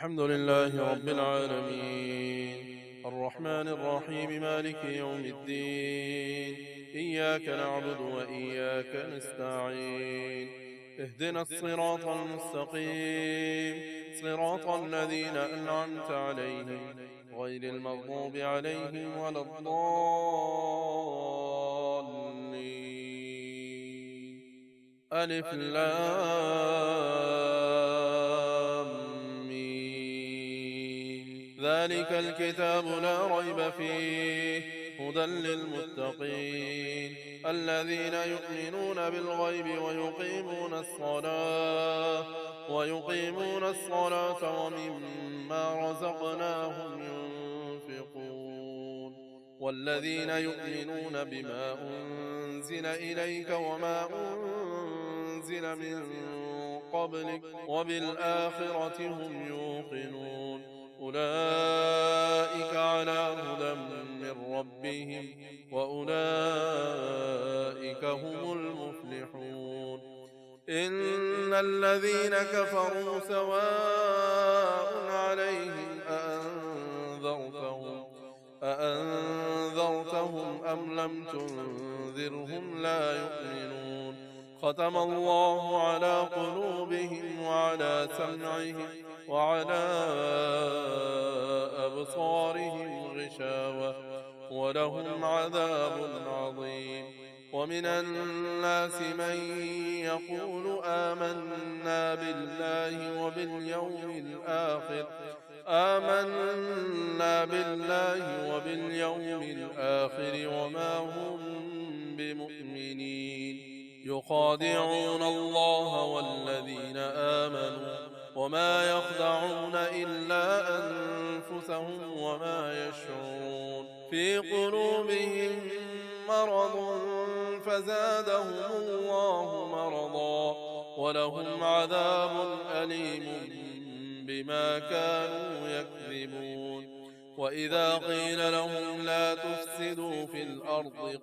الحمد لله رب العالمين الرحمن الرحيم مالك يوم الدين إياك نعبد وإياك نستعين اهدنا الصراط المستقيم صراط الذين أنعمت عليهم غير المغضوب عليهم ولا الضالين ألف لام ميم. ذلك الكتاب لا ريب فيه هدى للمتقين الذين يؤمنون بالغيب ويقيمون الصلاة ومما رزقناهم ينفقون والذين يؤمنون بما أنزل إليك وما أنزل من قبلك وبالآخرة هم يوقنون أولئك على هدى من ربهم وأولئك هم المفلحون إن الذين كفروا سواء عليهم أأنذرتهم أم لم تنذرهم لا يؤمنون ختم الله على قلوبهم وعلى سمعهم وعلى أبصارهم غشاوة ولهم عذاب عظيم ومن الناس من يقول آمنا بالله وباليوم الآخر وما هم بمؤمنين يخادعون الله والذين آمنوا وما يخدعون إلا أنفسهم وما يشعرون في قلوبهم مرض فزادهم الله مرضا ولهم عذاب أليم بما كانوا يكذبون وإذا قيل لهم لا تفسدوا في الأرض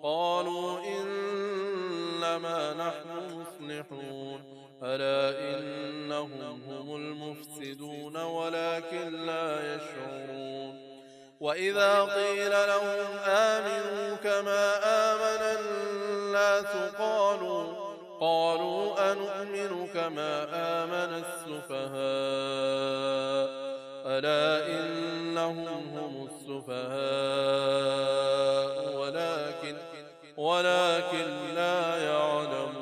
قالوا إنما نحن مصلحون ألا إنهم هم المفسدون ولكن لا يشعرون وإذا قيل لهم آمنوا كما آمن الناس قالوا أنؤمن كما آمن السفهاء ألا إنهم هم السفهاء ولكن لا يعلمون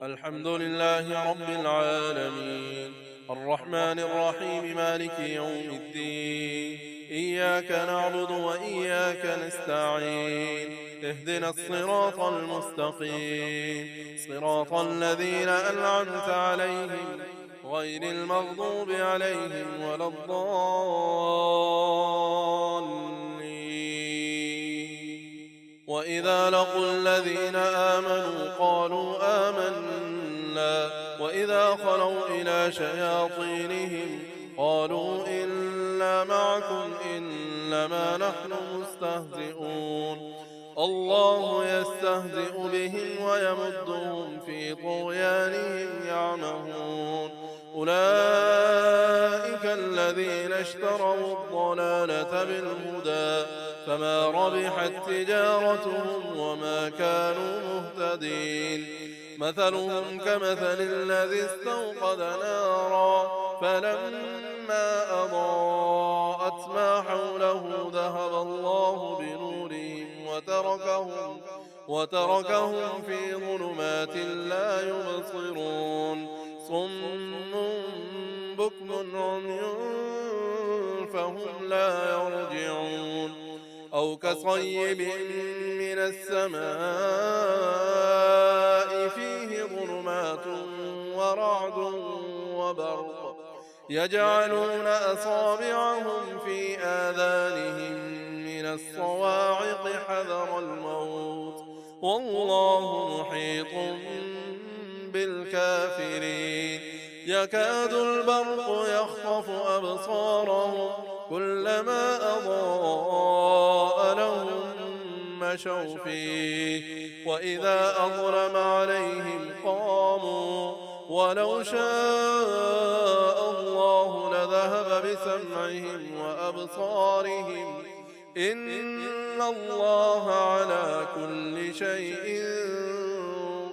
الحمد لله رب العالمين الرحمن الرحيم مالك يوم الدين إياك نعبد وإياك نستعين اهدنا الصراط المستقيم صراط الذين أنعمت عليهم غير المغضوب عليهم ولا الضالين وإذا لقوا الذين آمنوا قالوا آمنا وإذا خلوا إلى شياطينهم قالوا إنا معكم إنما نحن مستهزئون الله يستهزئ بهم ويمدهم في طغيانهم يعمهون أولئك الذين اشتروا الضلالة بالهدى فما ربحت تجارتهم وما كانوا مهتدين مثلهم كمثل الذي استوقد نارا فلما أضاءت ما حوله ذهب الله بنورهم وتركهم في ظلمات لا يبصرون صم بكم عمي فهم لا يرجعون أو كصيب من السماء فيه ظلمات ورعد وبرق يجعلون أصابعهم في آذانهم من الصواعق حذر الموت والله محيط بالكافرين يكاد البرق يخطف أبصارهم كلما أضاء لهم مشوا فيه وإذا أظلم عليهم ولو شاء الله لذهب بسمعهم وأبصارهم إن الله على كل شيء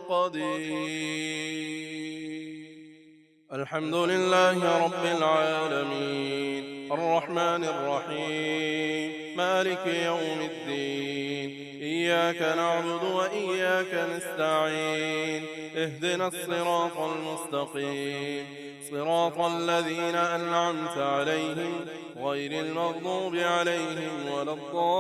قدير. الحمد لله رب العالمين الرحمن الرحيم مالك يوم الدين إياك نعبد وإياك نستعين اهدنا الصراط المستقيم صراط الذين أنعمت عليهم غير المغضوب عليهم ولا الضالين.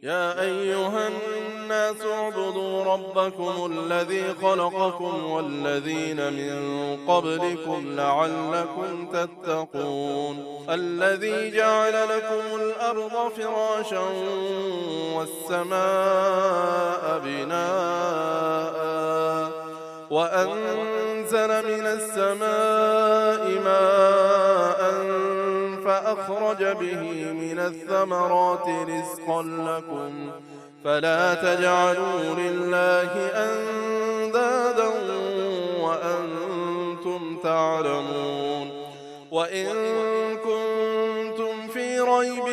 يا أيها الناس اعبدوا ربكم الذي خلقكم والذين من قبلكم لعلكم تتقون الذي جعل لكم الأرض فراشا والسماء بناء وأنزل من السماء ماء فأخرج به من الثمرات رزقا لكم فلا تجعلوا لله أندادا وأنتم تعلمون. وإن كنتم في ريب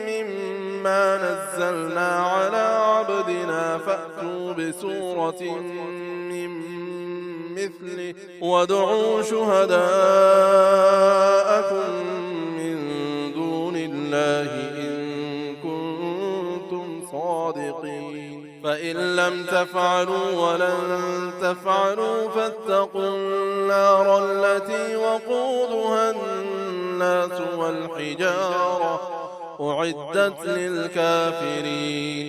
مما نزلنا على عبدنا فأتوا بسورة من مثله وادعوا شهداءكم من دون الله إن كنتم صادقين فإن لم تفعلوا ولن تفعلوا فاتقوا النار التي وقودها الناس والحجارة أعدت للكافرين.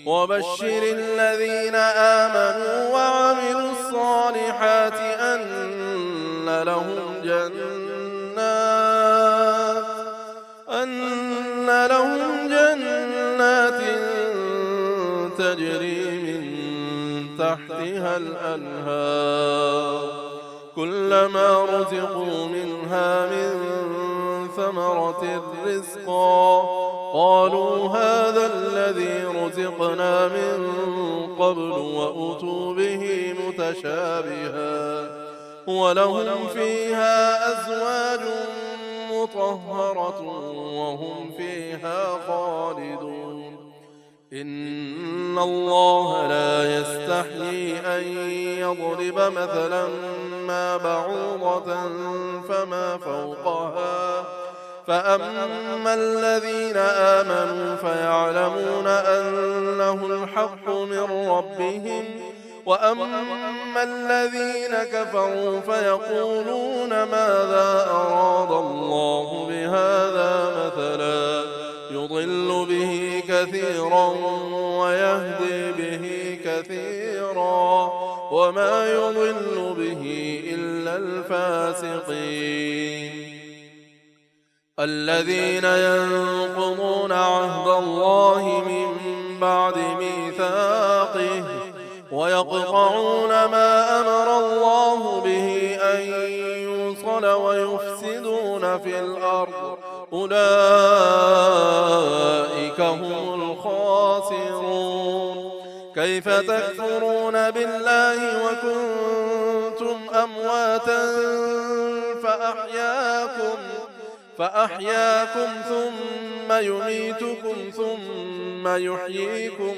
وبشر الذين آمنوا وعملوا الصالحات أن لهم جنات تجري من تحتها الأنهار كلما رزقوا منها من ثمرة رزقا قالوا هذا الذي رزقنا من قبل وأتوا به متشابها ولهم فيها أزواج مطهرة وهم فيها خالدون. إن الله لا يستحيي أن يضرب مثلا ما بعوضة فما فوقها فأما الذين آمنوا فيعلمون أنه الحق من ربهم وأما الذين كفروا فيقولون ماذا أراد الله بهذا مثلا يضل به كثيرا ويهدي به كثيرا وما يضل به إلا الفاسقين. الذين ينقضون عهد الله من بعد ميثاقه ويقطعون ما أمر الله به أن يوصل ويفسدون في الأرض أولئك هم الخاسرون. كيف تكفرون بالله وكنتم أمواتا فأحياكم ثم يميتكم ثم يحييكم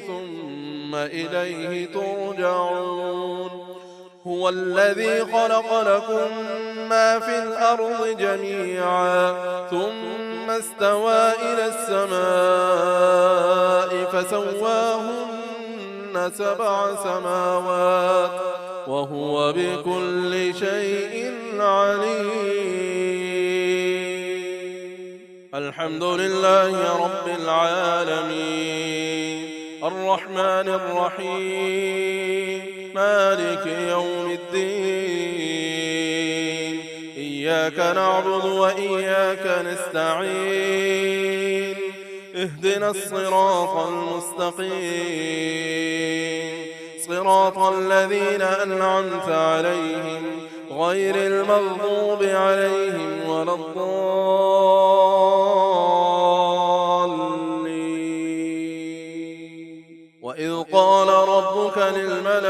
ثم إليه ترجعون. هو الذي خلق لكم ما في الأرض جميعا ثم استوى إلى السماء فسواهن 7 سماوات وهو بكل شيء عليم. الحمد لله رب العالمين الرحمن الرحيم مالك يوم الدين إياك نعبد وإياك نستعين اهدنا الصراط المستقيم صراط الذين أنعمت عليهم غير المغضوب عليهم ولا الضالين. قال ربك للملائكة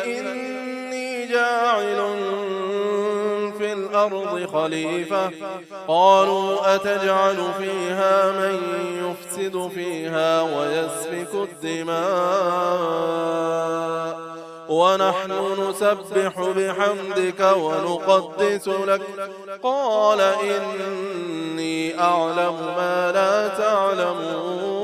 إني جاعل في الأرض خليفة قالوا أتجعل فيها من يفسد فيها ويسفك الدماء ونحن نسبح بحمدك ونقدس لك قال إني أعلم ما لا تعلمون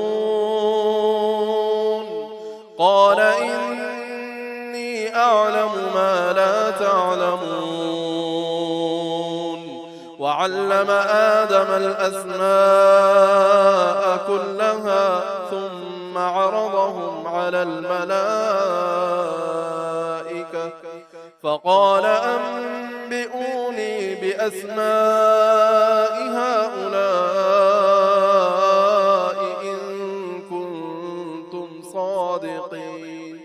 وعلم آدم الأسماء كلها ثم عرضهم على الملائكة فقال أنبئوني بأسماء هؤلاء إن كنتم صادقين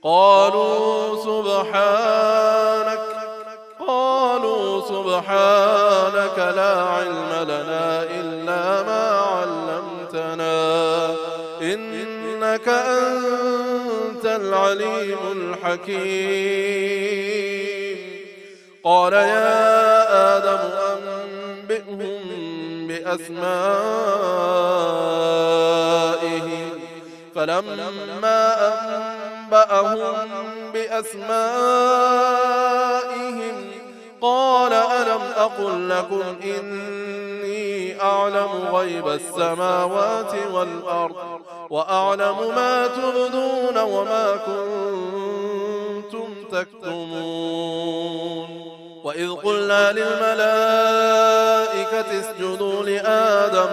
قالوا سبحانك لا علم لنا إلا ما علمتنا إنك أنت العليم الحكيم قال يا آدم أنبئهم بأسمائهم فلما أنبأهم بأسمائهم قال ألم أقل لكم إني أعلم غيب السماوات والأرض وأعلم ما تبدون وما كنتم تكتمون وإذ قلنا للملائكة اسجدوا لآدم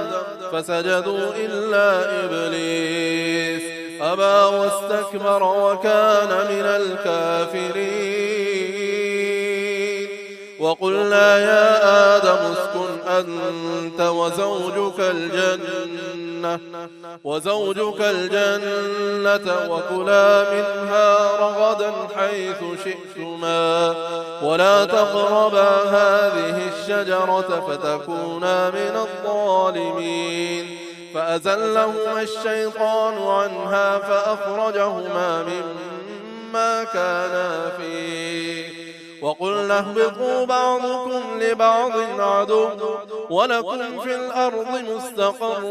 فسجدوا إلا إبليس أبى واستكبر وكان من الكافرين وقلنا يا آدم اسكن أنت وزوجك الجنة وكلا منها رغدا حيث شئتما ولا تقربا هذه الشجرة فتكونا من الظالمين فأزلهما الشيطان عنها فأخرجهما مما كانا فيه وقلنا اهبطوا بعضكم لبعض عدو ولكم في الأرض مستقر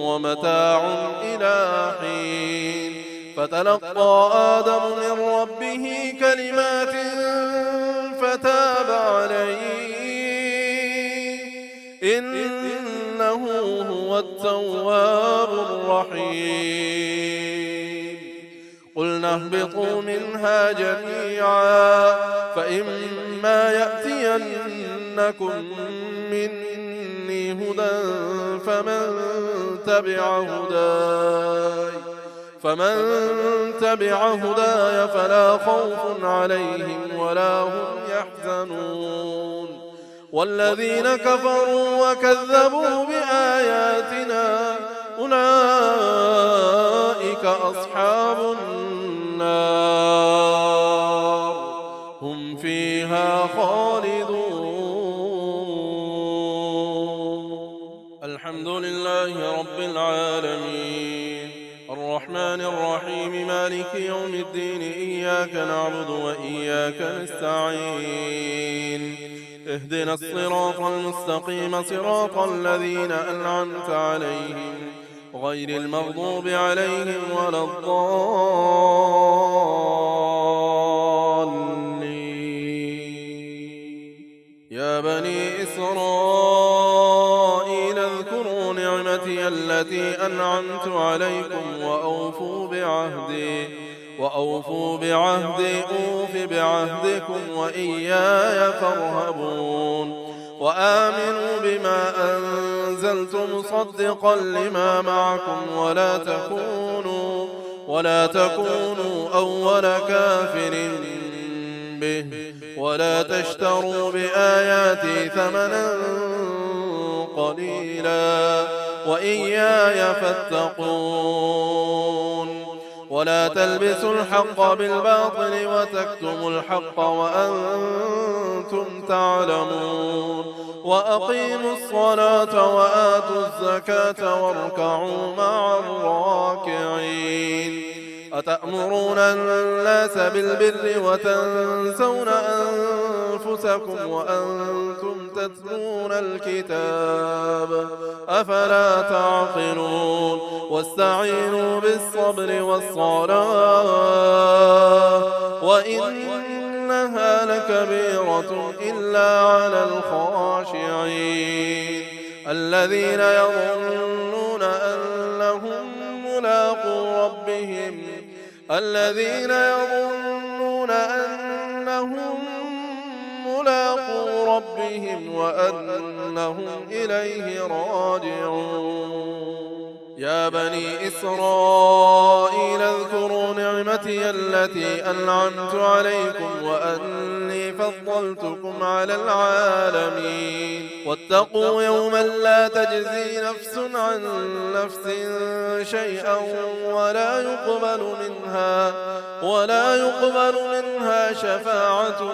ومتاع إلى حين فتلقى آدم من ربه كلمات فتاب عليه إنه هو التواب الرحيم قلنا اهبطوا منها جميعا فإما يأتينكم مني هدى فمن تبع هداي فلا خوف عليهم ولا هم يحزنون والذين كفروا وكذبوا بآياتنا أولئك أصحاب النار هم فيها خالدون الحمد لله رب العالمين الرحمن الرحيم مالك يوم الدين إياك نعبد وإياك نستعين اهدنا الصراط المستقيم صراط الذين أنعمت عليهم غير المغضوب عليهم ولا الضالين يا بني إسرائيل اذكروا نعمتي التي أنعمت عليكم وأوفوا بعهدي أوف بعهدكم وإياي فارهبون وآمنوا بما أنزلت مصدقا لما معكم ولا تكونوا أول كافر به ولا تشتروا بآياتي ثمنا قليلا وإياي فاتقون ولا تلبسوا الحق بالباطل وتكتموا الحق وأنتم تعلمون وأقيموا الصلاة وآتوا الزكاة واركعوا مع الراكعين أتأمرون الناس بالبر وتنسون أنفسكم وأنتم تتلون الكتاب أفلا تعقلون واستعينوا بالصبر والصلاة وإنها لكبيرة إلا على الخاشعين الذين يظنون أنهم ملاقو ربهم وأنهم إليه راجعون يا بني إسرائيل اذكروا نعمتي التي أنعمت عليكم وأني فضلتكم على العالمين واتقوا يوما لا تجزي نفس عن نفس شيئا ولا يقبل منها شفاعة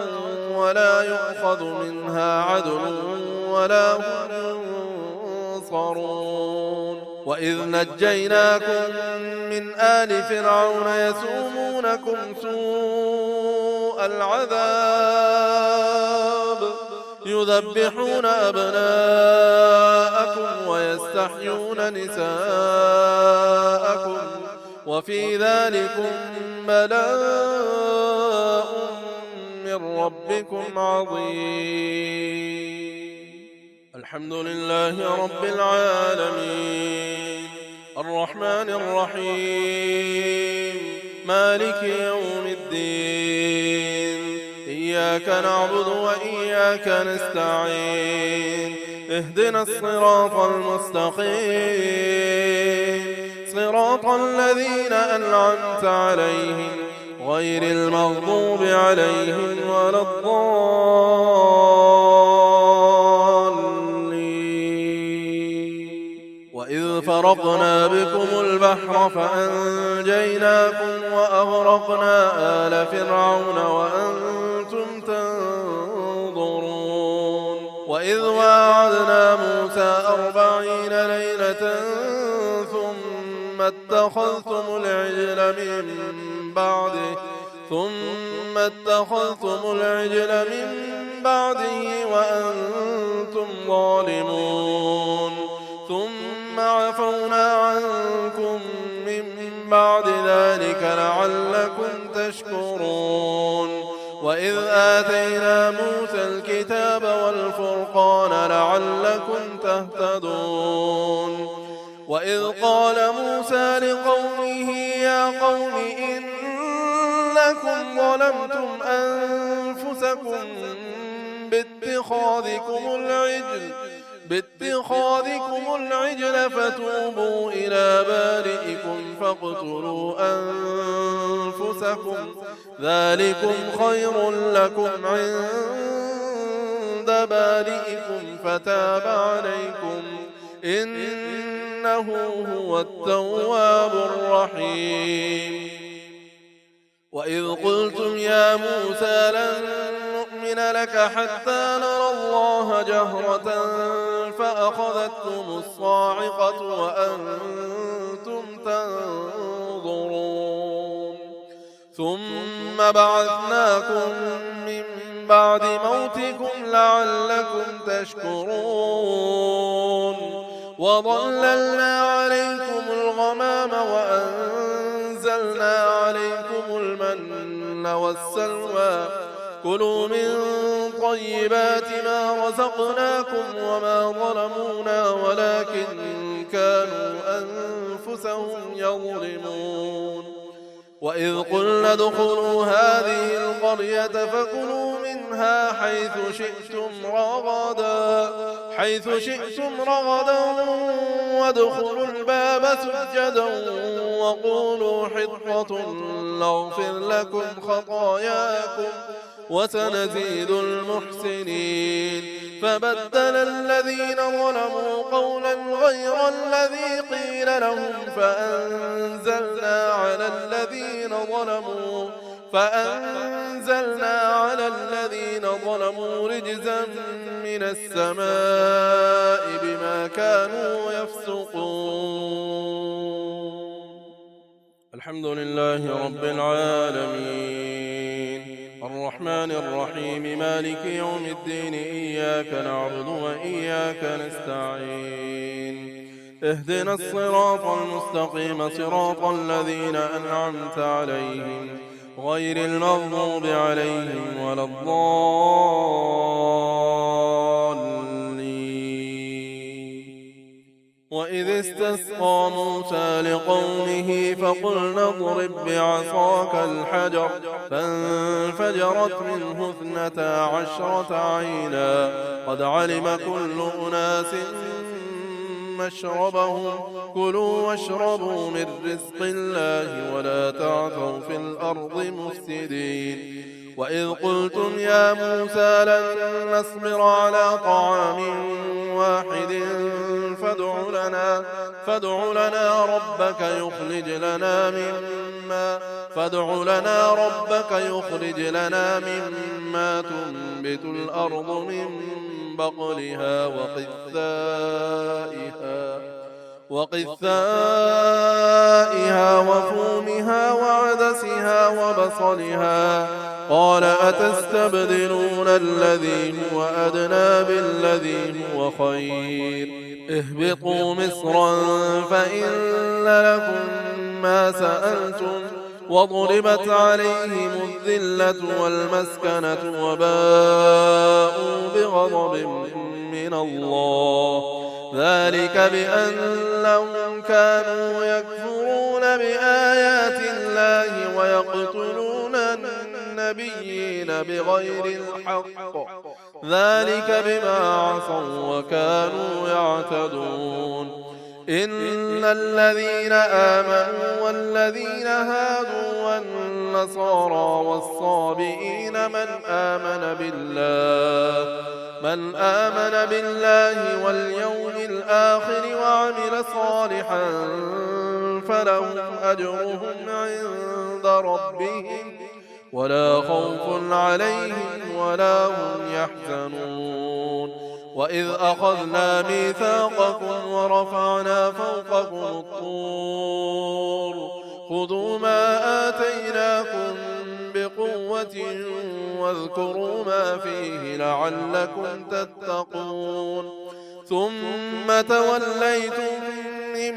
ولا يؤخذ منها عدل ولا هم ينصرون وإذ نجيناكم من آل فرعون يسومونكم سوء العذاب يذبحون أبناءكم ويستحيون نساءكم وفي ذلكم بلاء من ربكم عظيم الحمد لله رب العالمين الرحمن الرحيم مالك يوم الدين إياك نعبد وإياك نستعين اهدنا الصراط المستقيم صراط الذين أنعمت عليهم غير المغضوب عليهم ولا الضالين وإذ فرقنا بكم البحر فأنجيناكم وأغرقنا آل فرعون وأنتم تنظرون وإذ واعدنا موسى 40 ليلة ثم اتخذتم العجل من بعده وأنتم ظالمون ثم عفونا عنكم من بعد ذلك لعلكم تشكرون وإذ آتينا موسى الكتاب والفرقان لعلكم تهتدون وإذ قال موسى لقومه يا قوم إنكم ظلمتم أنفسكم باتخاذكم العجل فتوبوا إلى بارئكم فاقتلوا أنفسكم ذلكم خير لكم عند بارئكم فتاب عليكم إنه هو التواب الرحيم وإذ قلتم يا موسى لن نؤمن لك حتى نرى الله جهرة فأخذتكم الصاعقة وأنتم تنظرون ثم بعثناكم من بعد موتكم لعلكم تشكرون وظللنا عليكم الغمام وأنزلنا عليكم المن والسلوى كلوا من طيبات ما رزقناكم وما ظلمونا ولكن كانوا أنفسهم يظلمون وإذ قلنا ادخلوا هذه القرية فكلوا منها حيث شئتم رغدا وادخلوا الباب سجدا وقولوا حطة نغفر لكم خطاياكم وسنزيد المحسنين فبدل الذين ظلموا قولا غير الذي قيل لهم فأنزلنا على الذين ظلموا فأنزلنا على الذين ظلموا رجزا من السماء بما كانوا يفسقون. الحمد لله رب العالمين الرحمن الرحيم مالك يوم الدين إياك نعبد وإياك نستعين اهدنا الصراط المستقيم صراط الذين أنعمت عليهم غير المغضوب عليهم ولا الضالين. وإذ استسقى موسى لقومه فقلنا اضرب بعصاك الحجر فانفجرت منه 12 عينا قد علم كل أناس مشربهم كلوا واشربوا من رزق الله ولا تعثوا في الأرض مفسدين. وإذ قلتم يا موسى لن نصبر على طعام واحد فادع لنا ربك يخرج لنا مما تنبت الأرض من بقلها وقثائها وفومها وعدسها وبصلها قال أتستبدلون الذي هو أدنى بالذي هو خير اهبطوا مصرا فإن لكم ما سألتم وضربت عليهم الذلة والمسكنة وباءوا بغضب من الله ذلك بأنهم كانوا يكفرون بآيات الله ويقتلون النبيين بغير الحق ذلك بما عصوا وكانوا يعتدون. إن الذين آمنوا والذين هادوا والنصارى والصابئين من آمن بالله واليوم الآخر وعمل صالحا فلهم أجرهم عند ربهم ولا خوف عليهم ولا هم يحزنون. وإذ أخذنا ميثاقكم ورفعنا فوقكم الطور خذوا ما آتيناكم بقوة واذكروا ما فيه لعلكم تتقون. ثم توليتم من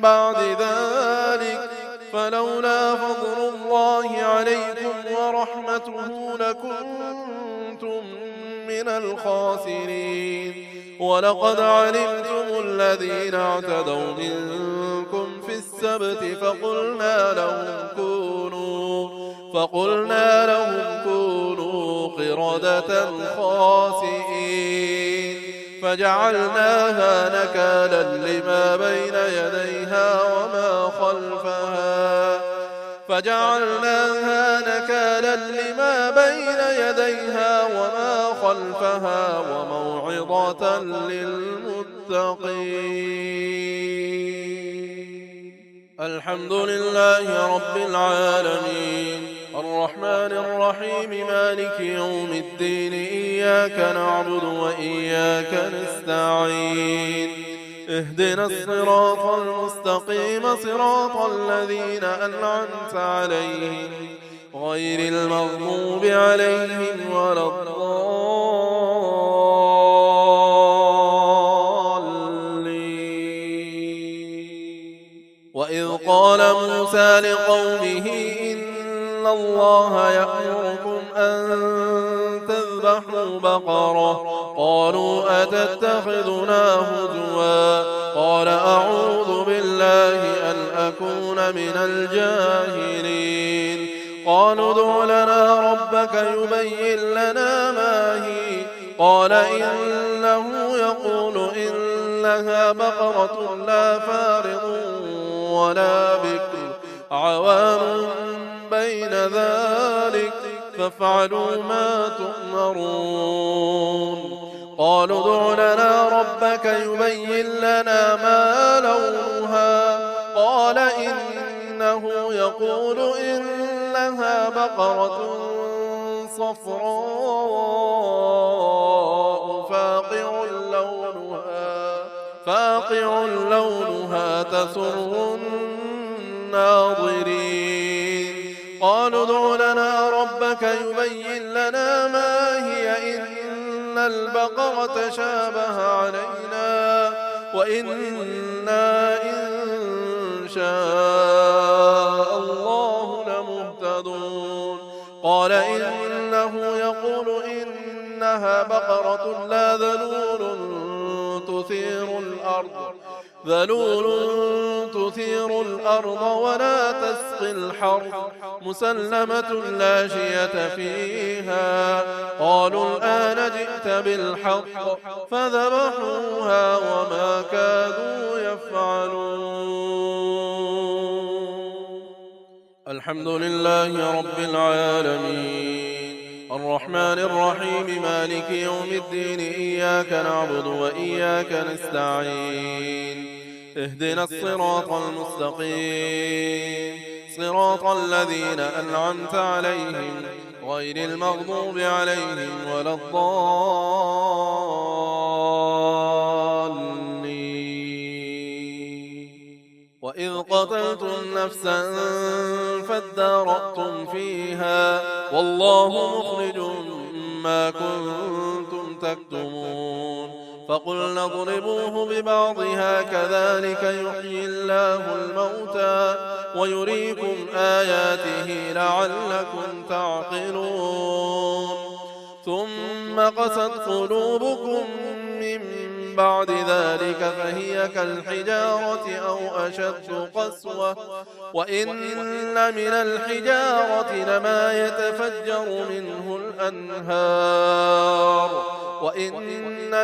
بعد ذلك فلولا فضل الله عليكم ورحمته لكنتم من الخاسرين. ولقد علمتم الذين اعتدوا منكم في السبت فقلنا لهم كونوا قردة خاسئين فجعلناها نكالا لما بين يديها وما خلفها وموعظة للمتقين. الحمد لله رب العالمين الرحمن الرحيم مالك يوم الدين إياك نعبد وإياك نستعين اهدنا الصراط المستقيم صراط الذين أنعمت عليهم غير المغضوب عليهم ولا الضالين. وإذ قال موسى لقومه إن الله يأمركم أن تذبحوا بقرة قالوا أتتخذنا هزوا قال أعوذ بالله أن أكون من الجاهلين. قالوا ادع لنا ربك يبين لنا ما هي قال إنه يقول إنها بقرة لا فارض ولا بكر عوان بين ذلك فافعلوا ما تؤمرون. قالوا ادع لنا ربك يبين لنا ما لونها قال إنه يقول إنها إنها بقرة صفراء فاقع لونها تسر الناظرين. قالوا ادع لنا ربك يبين لنا ما هي إن البقرة شابه علينا وإنا إن شاء الله لمهتدون. قال إنه يقول إنها بقرة لا ذلول تثير الأرض ولا تسقي الحرث مسلمة لا شية فيها. قالوا الآن جئت بالحق فذبحوها وما كادوا يفعلون. الحمد لله رب العالمين الرحمن الرحيم مالك يوم الدين إياك نعبد وإياك نستعين اهدنا الصراط المستقيم صراط الذين أنعمت عليهم غير المغضوب عليهم ولا الضالين. وإذ قتلتم نفسا فادارأتم فيها والله مخرج ما كنتم تكتمون. فقلنا اضربوه ببعضها كذلك يحيي الله الموتى ويريكم آياته لعلكم تعقلون. ثم قست قلوبكم من بعد ذلك فهي كالحجارة أو أشد قسوة وإن من الحجارة لما يتفجر منه الأنهار وإن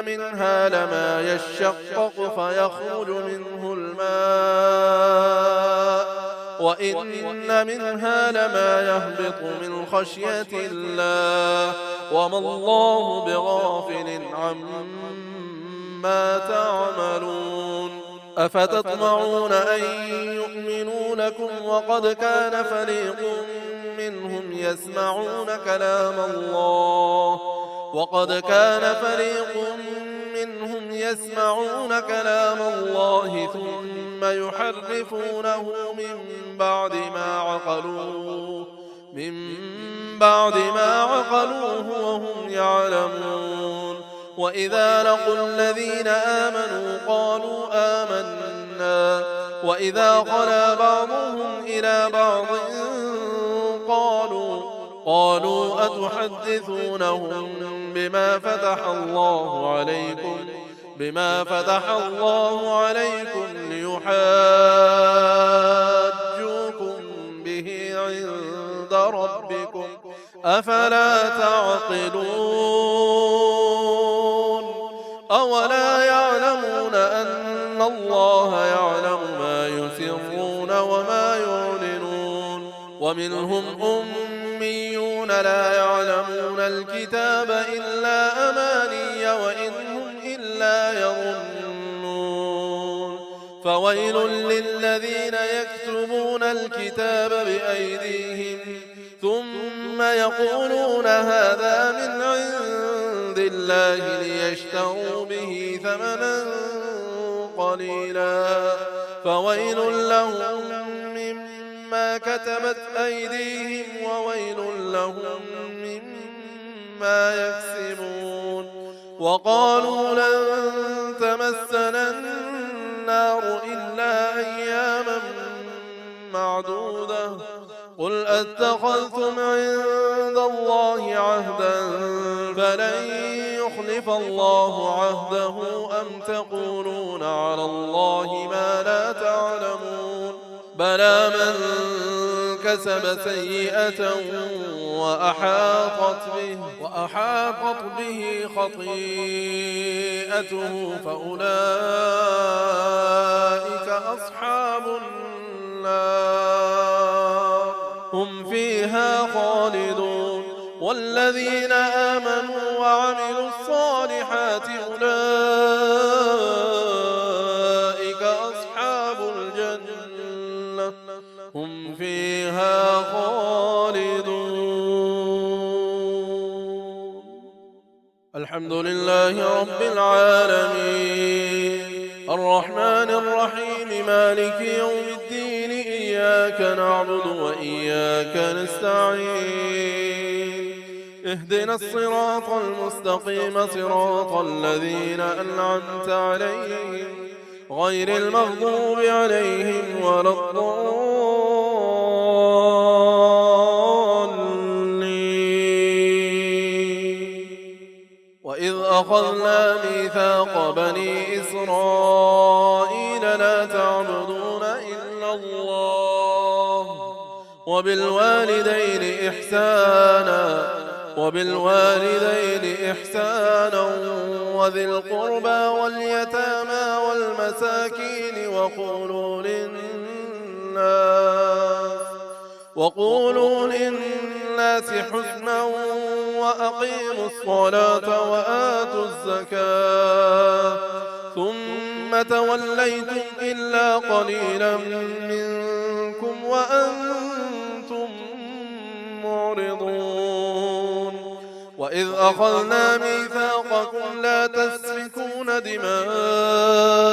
منها لما يشقق فيخرج منه الماء وإن منها لما يهبط من خشية الله وما الله بغافل عما تعملون. أفتطمعون أن يؤمنوا لكم وقد كان فريق منهم يسمعون كلام الله ثم يحرفونه من بعد ما عقلوه وهم يعلمون. وإذا لقوا الذين آمنوا قالوا آمنا وإذا خلا بعضهم إلى بعض قالوا أتحدثونهم بما فتح الله عليكم ليحاجوكم به عند ربكم أفلا تعقلون. أولا يعلمون أن الله يعلم ما يسرون وما يعلنون. ومنهم أميون لا يعلمون الكتاب إلا أماني وإن هم إلا يظنون. فويل للذين يكتبون الكتاب بأيديهم ثم يقولون هذا من عند الله ليشتروا به ثمنا قليلا فويل لهم مما كتبت أيديهم وويل لهم مما يكسبون. وقالوا لن تمسنا النار إلا أياما معدودة قل أتخذتم عند الله عهدا فلن يخلف الله عهده أم تقولون على الله ما لا تعلمون. بلى من كسب سيئة وأحاطت به خطيئته فأولئك أصحاب النار هم فيها خالدون. والذين آمنوا وعملوا الصالحات أولئك أصحاب الجنة هم فيها خالدون. الحمد لله رب العالمين الرحمن الرحيم مالك يوم الدين إياك نعبد وإياك نستعين اهدنا الصراط المستقيم صراط الذين أنعمت عليهم غير المغضوب عليهم ولا وإذ أخذنا ميثاق بني إسرائيل لا تعبدون إلا الله وبالوالدين إحسانا وذي القربى واليتامى والمساكين وقولوا للناس حسنا وأقيموا الصلاة وآتوا الزكاة ثم توليتم إلا قليلا منكم وأنتم معرضون وإذ أخذنا ميثاقكم لا تسفكون دماءكم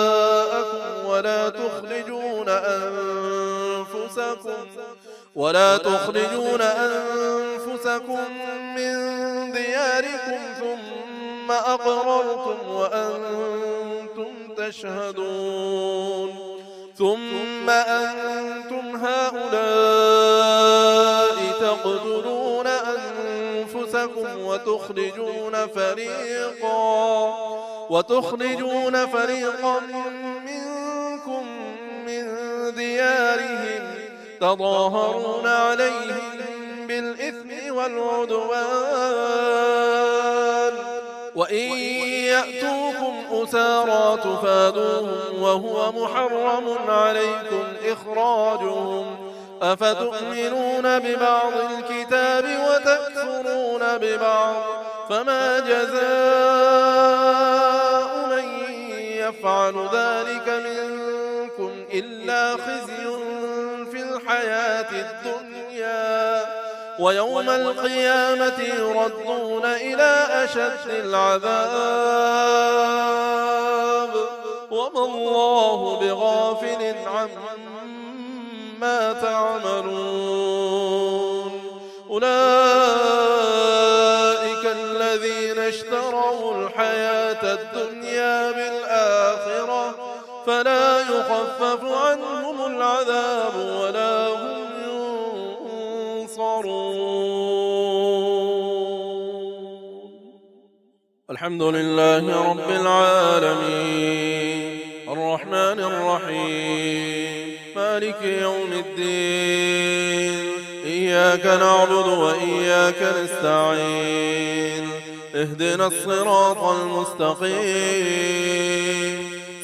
ولا تخرجون أنفسكم من دياركم ثم أقررتم وأنتم تشهدون ثم أنتم هؤلاء تقتلون أنفسكم وتخرجون فريقا منكم من ديارهم تظاهرون عليهم بالإثم والعدوان وإن يأتوكم أسارى تفادوهم وهو محرم عليكم إخراجهم أفتؤمنون ببعض الكتاب وتكفرون ببعض فما جزاء من يفعل ذلك منكم إلا خزي في الحياة الدنيا ويوم القيامة يردون إلى أشد العذاب وما الله بغافل عما تعملون أولئك الذين اشتروا الحياة الدنيا بالآخرة فلا يخفف عنهم العذاب ولا هم ينصرون الحمد لله رب العالمين الرحمن الرحيم مالك يوم الدين إياك نعبد وإياك نستعين اهدنا الصراط المستقيم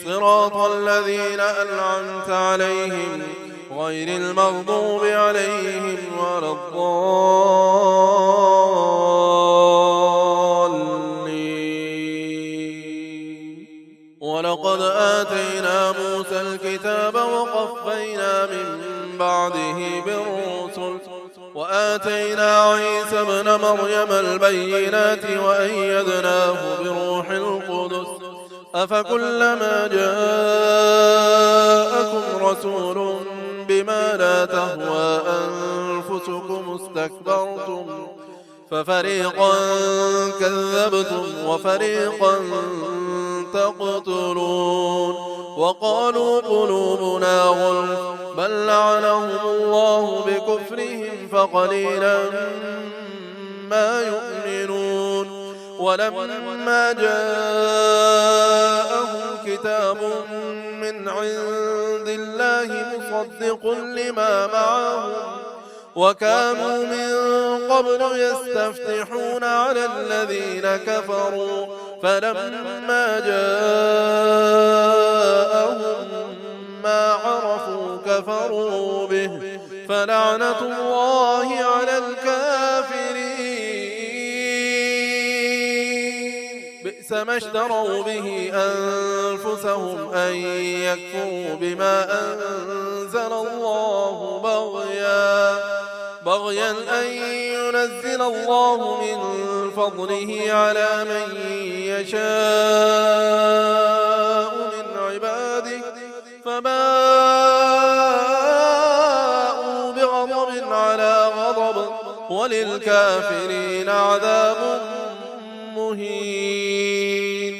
صراط الذين أنعمت عليهم غير المغضوب عليهم ولا الضالين ولقد آتينا موسى الكتاب وقفينا من بعده بالرسل وآتينا عيسى ابن مريم البينات وأيدناه بروح القدس أفكلما جاءكم رسول بما لا تهوى أنفسكم استكبرتم ففريقا كذبتم وفريقا تقتلون وقالوا قلوبنا غلف بل لعنهم الله بكفرهم فقليلا ما يؤمنون ولما جاءهم كتاب من عند الله مصدق لما معهم وكانوا من قبل يستفتحون على الذين كفروا فلما جاءهم ما عرفوا كفروا به فلعنة الله على الكافرين بئس ما اشتروا به أنفسهم أن يكفروا بما أنزل الله بغيا أن ينزل الله من فضله على من يشاء من عباده فباءوا بغضب على غضب وللكافرين عذاب مهين.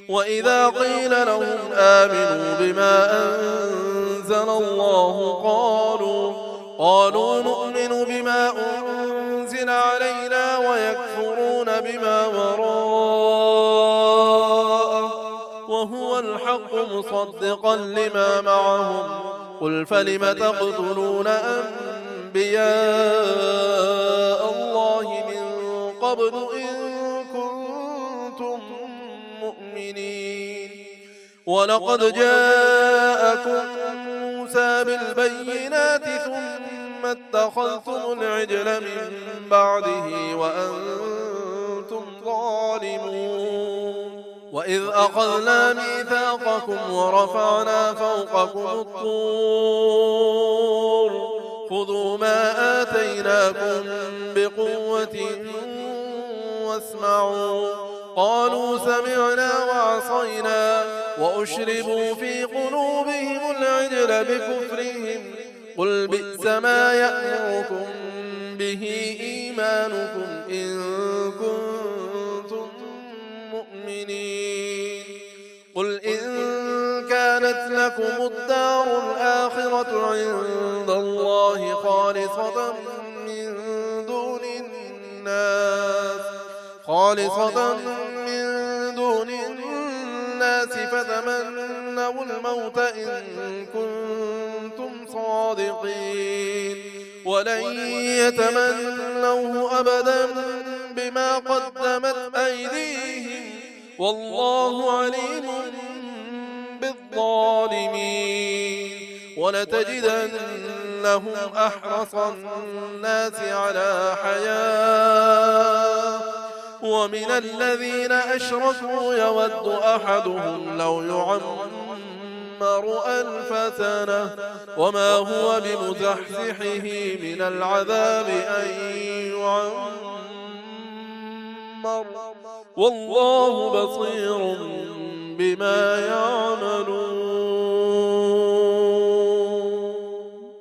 وإذا قيل لهم آمنوا بما أنزل الله قالوا نؤمن بما أنزل علينا ويكفرون بما وراءه وهو الحق مصدقا لما معهم. قل فلم تقتلون أنبياء الله من قبل إن كنتم مؤمنين. ولقد جاءكم موسى بالبينات ثم اتخذتم العجل من بعده وأنتم ظالمون. وإذ أخذنا ميثاقكم ورفعنا فوقكم الطور خذوا ما آتيناكم بقوة واسمعوا. قالوا سمعنا وعصينا وأشربوا في قلوبهم العجل بكفرهم. قل بئس ما يأمركم به إيمانكم إن كنتم مؤمنين. قل إن كانت لكم الدار الآخرة عند الله خالصة من دون الناس فتمنوا الموت إن كنتم صادقين ولن يتمنوه أبدا بما قدمت أيديهم والله عليم بالظالمين. ولتجدنهم أحرص الناس على حياة ومن الذين أشركوا يود أحدهم لو يعمر 1000 سنة وما هو بمزحزحه من العذاب أن يعمر والله بصير بما يعملون.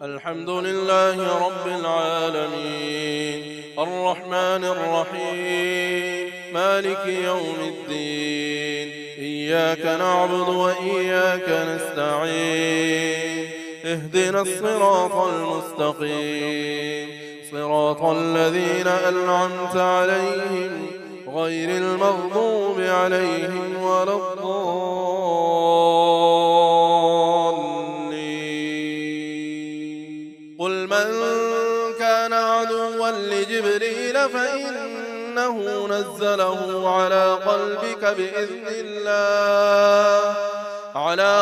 الحمد لله رب العالمين الرحمن الرحيم مالك يوم الدين إياك نعبد وإياك نستعين اهدنا الصراط المستقيم صراط الذين أنعمت عليهم غير المغضوب عليهم ولا الضالين. قل من كان عدوا لجبريل فإنه نزله على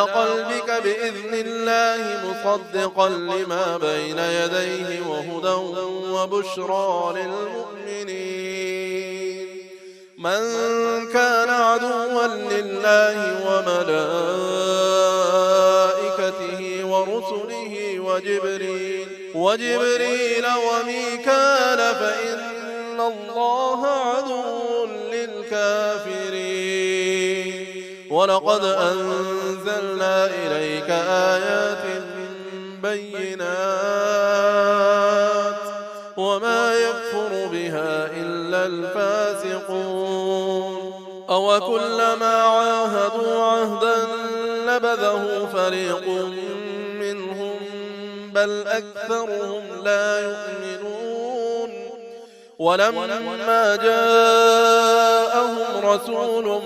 قلبك بإذن الله مصدقا لما بين يديه وهدى وبشرى للمؤمنين. من كان عدوا لله وملائكته ورسله وجبريل وميكال فإن الله عدو للكافرين. ولقد أنزلنا إليك آيات بينات وما يكفر بها إلا الفاسقون. أوكلما عاهدوا عهدا نبذه فريق منهم بل أكثرهم لا يؤمنون. ولما جاءهم رسول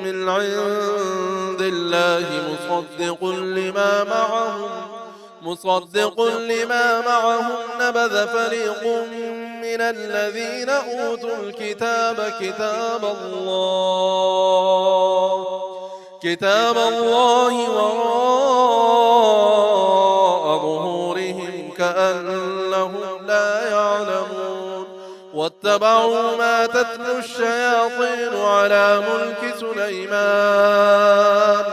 من عند الله مصدق لما معهم نبذ فريق من الذين أوتوا الكتاب كتاب الله وراء ظهورهم كأنهم لا يعلمون. واتبعوا ما تتلو الشياطين على ملك سليمان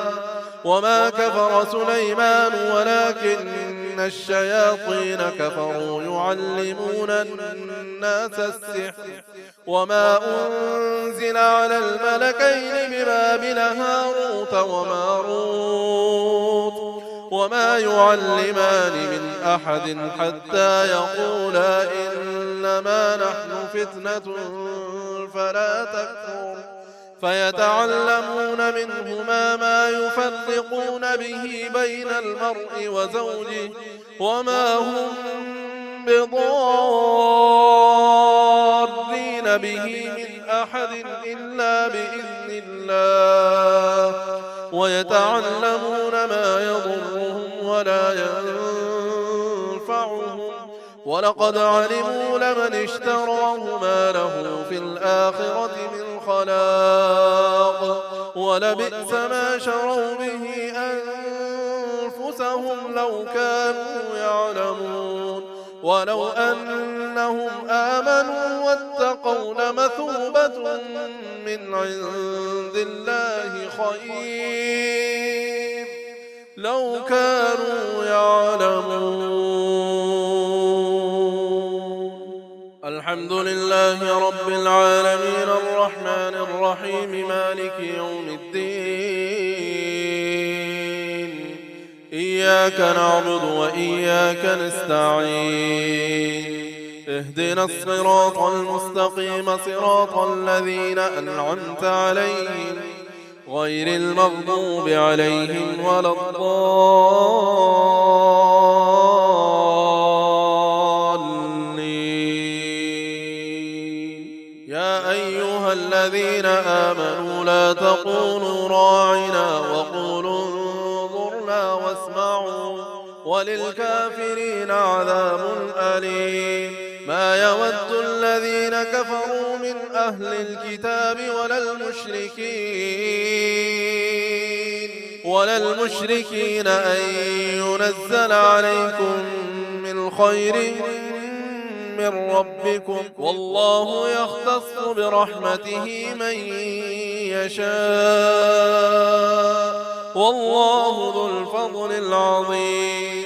وما كفر سليمان ولكن إن الشياطين كفروا يعلمون الناس السحر وما أنزل على الملكين ببابل هاروت وماروت وما يعلمان من أحد حتى يقولا إنما نحن فتنة فلا تكفر فيتعلمون منهما ما يفرقون به بين المرء وزوجه وما هم بضارين به من أحد إلا بإذن الله ويتعلمون ما يضرهم ولا ينفعهم ولقد علموا لمن اشتراه ما له في الآخرة من خلاق ولبئس ما شروا به أنفسهم لو كانوا يعلمون ولو أنهم آمنوا واتقوا لمثوبة من عند الله خير لو كانوا يعلمون. الحمد لله رب العالمين الرحمن الرحيم مالك يوم الدين إياك نعبد وإياك نستعين اهدنا الصراط المستقيم صراط الذين أنعمت عليهم غير المغضوب عليهم ولا الضالين. يا أيها الذين آمنوا لا تقولوا راعنا وقولوا انظرنا واسمعوا وللكافرين عذاب أليم. ما يود الذين كفروا من أهل الكتاب ولا المشركين أن ينزل عليكم من خير من ربكم والله يختص برحمته من يشاء والله ذو الفضل العظيم.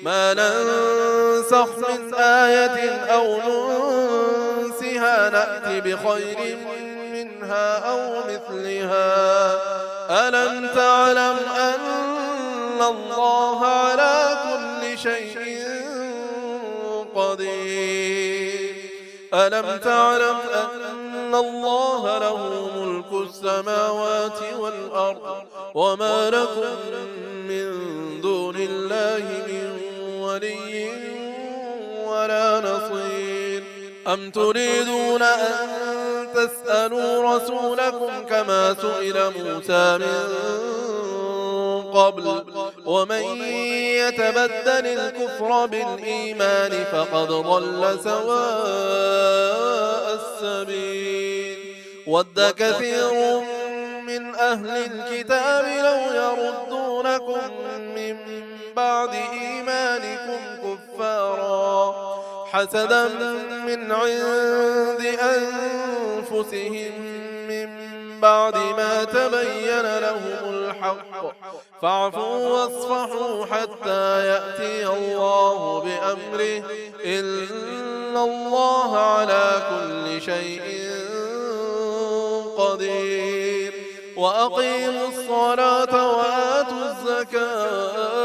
ما ننسخ من آية أو ننسها نأتي بخير منها أو مثلها. ألم تعلم أن الله على كل شيء قدير. ألم تعلم أن الله له ملك السماوات والأرض وما لكم من دون الله من ولي ولا نصير. أم تريدون أن تسألوا رسولكم كما سئل موسى من قبل ومن يتبدل الكفر بالإيمان فقد ضل سواء السبيل. ود كثير من أهل الكتاب لو يردونكم من بعد إيمانكم كفارا حسدا من عند أنفسهم من بعد ما تبين لهم الحق فاعفوا واصفحوا حتى يأتي الله بأمره إن الله على كل شيء قدير. وأقيموا الصلاة وآتوا الزكاة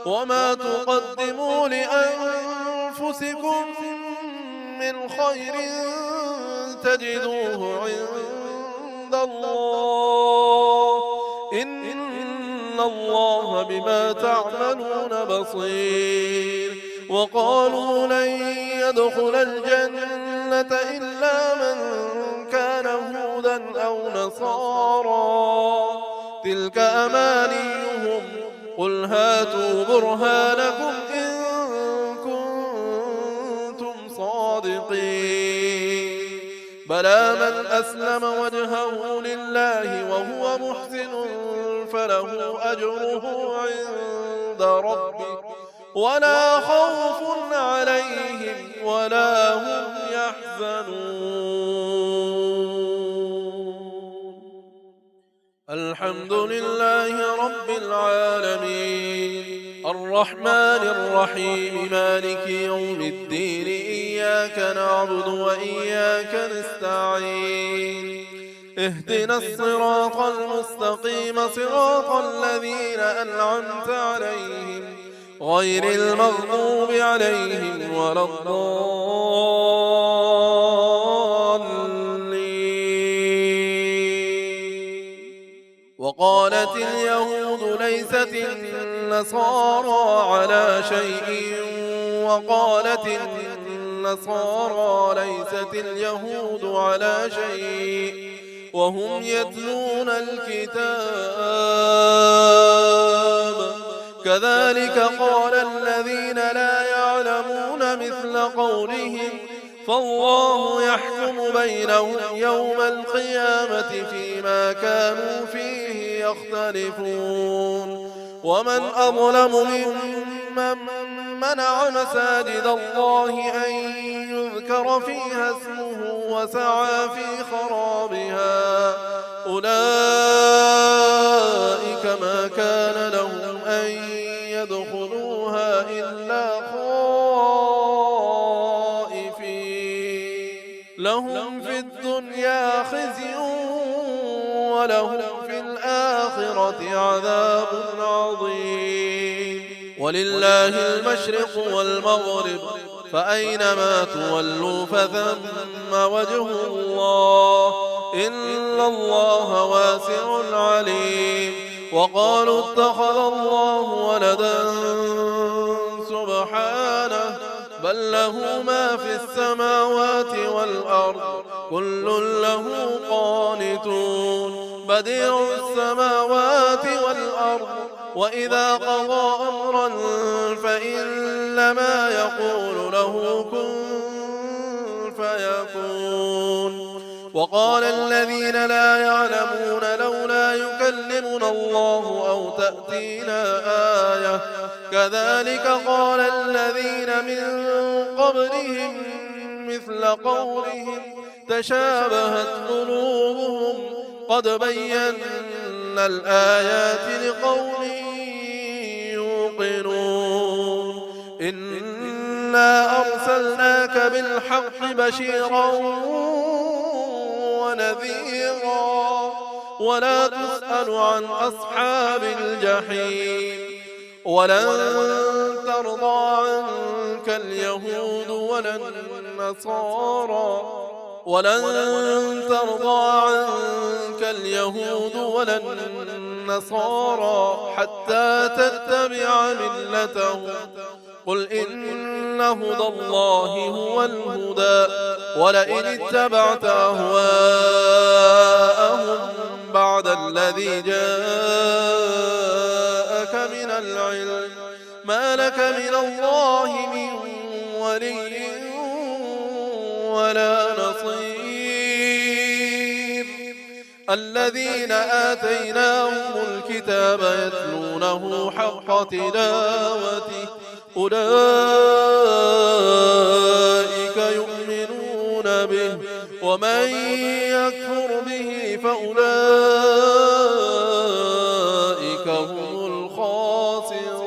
وما تقدموا لأنفسكم من خير تجدوه عند الله إن الله بما تعملون بصير. وقالوا لن يدخل الجنة إلا من كان هودا أو نصارى تلك أمانيهم قل هاتوا برهانكم إن كنتم صادقين. بلى من أسلم وجهه لله وهو محسن فله أجره عند ربه ولا خوف عليهم ولا هم يحزنون. الحمد لله رب العالمين الرحمن الرحيم مالك يوم الدين إياك نعبد وإياك نستعين اهدنا الصراط المستقيم صراط الذين أنعمت عليهم غير المغضوب عليهم ولا الضالين. وقالت اليهود ليست النصارى على شيء وقالت النصارى ليست اليهود على شيء وهم يتلون الكتاب كذلك قال الذين لا يعلمون مثل قولهم فالله يحكم بينهم يوم القيامة فيما كانوا فيه يختلفون ومن أظلم ممن منع مساجد الله أن يذكر فيها اسمه وسعى في خرابها أولئك ما كان لهم أن يدخلوها إلا خائفين لهم في الدنيا خزي ولهم في الآخرة عذاب عظيم ولله المشرق والمغرب فأينما تولوا فثم وجه الله إن الله واسع عليم وقالوا اتخذ الله ولدا سبحانه بل له ما في السماوات والأرض كل له قانتون بديع السماوات والأرض وإذا قضى أمرا فإنما يقول له كن فيكون وقال الذين لا يعلمون لولا يكلمنا الله أو تأتينا آية كذلك قال الذين من قبلهم مثل قولهم تشابهت قلوبهم قد بينا الآيات لقوم يوقنون إنا أرسلناك بالحق بشيرا ونذيرا ولا تسأل عن أصحاب الجحيم ولن ترضى عنك اليهود ولا النصارى حتى تتبع ملتهم قل إن هدى الله هو الهدى ولئن اتبعت أهواءهم بعد الذي جاءك من العلم ما لك من الله من ولي ولا نصير الذين آتيناهم الكتاب يتلونه حق تلاوته أولئك يؤمنون به ومن يكفر به فأولئك هم الخاسرون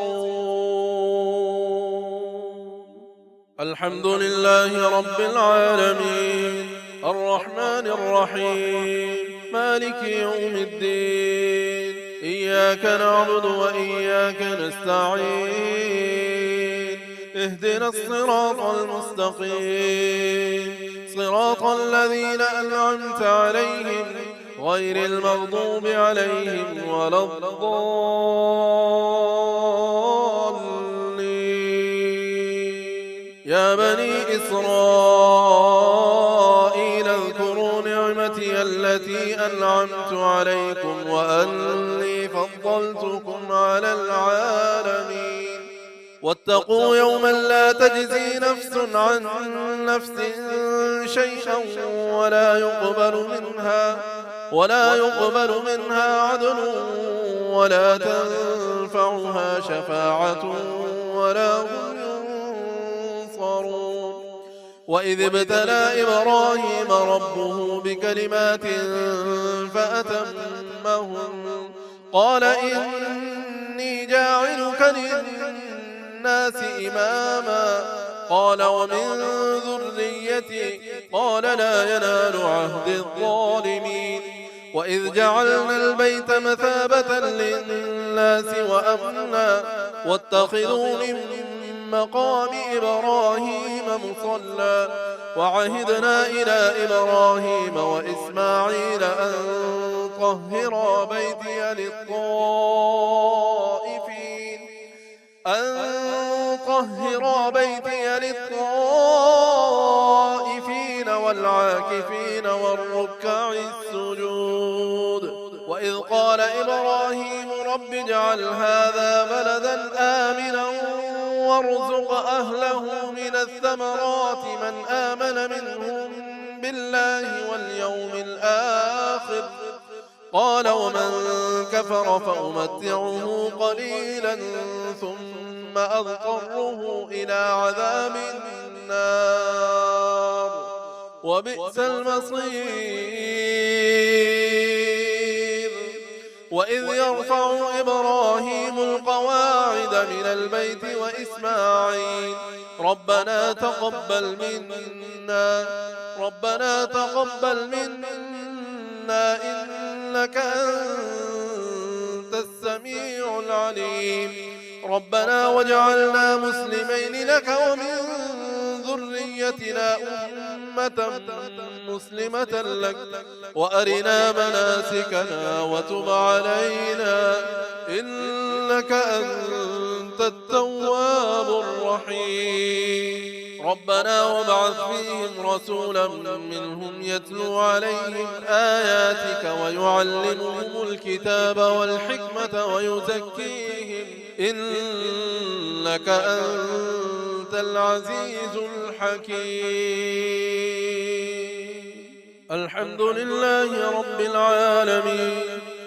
الحمد لله رب العالمين الرحمن الرحيم مالك يوم الدين إياك نعبد وإياك نستعين اهدنا الصراط المستقيم صراط الذين أنعمت عليهم غير المغضوب عليهم ولا الضالين يا بني إسرائيل اذكروا نعمتي التي أنعمت عليكم وأني فضلتكم على العالمين واتقوا يوما لا تجزي نفس عن نفس شيئا ولا يقبل منها عدل ولا تنفعها شفاعة ولا هم ينصرون وإذ ابتلى إبراهيم ربه بكلمات فأتمهن قال إني إني جاعلك للناس إماما قال ومن ذريتي قال لا ينال عهد الظالمين وإذ جعلنا البيت مثابة للناس وأمنا واتخذوا من مقام إبراهيم مصلى وعهدنا إلى إبراهيم وإسماعيل أن طهرا بيتي للطائفين والعاكفين والركع السجود وإذ قال إبراهيم رب اجعل هذا بلدا آمنا وارزق أهله من الثمرات من آمن منهم بالله واليوم الآخر قال ومن كفر فأمتعه قليلا ثم أضطره إلى عذاب النار وبئس المصير وإذ يرفع إبراهيم القواعد من البيت وإسماعيل ربنا تقبل منا إنك أنت السميع العليم ربنا واجعلنا مسلمين لك ومن ذريتنا أمة مسلمة لك وأرنا مناسكنا وتب علينا إنك أنت التواب الرحيم ربنا وابعث فيهم رسولا منهم يتلو عليهم آياتك ويعلمهم الكتاب والحكمة ويزكيهم إنك أنت العزيز الحكيم الحمد لله رب العالمين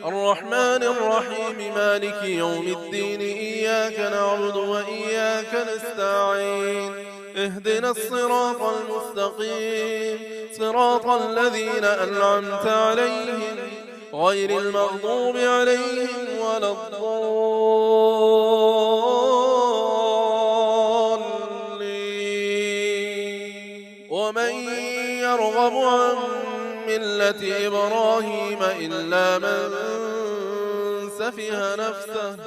الرحمن الرحيم مالك يوم الدين إياك نعبد وإياك نستعين اهدنا الصراط المستقيم صراط الذين أنعمت عليهم غير المغضوب عليهم ولا الضالين ومن يرغب عن ملة إبراهيم إلا من سفه نفسه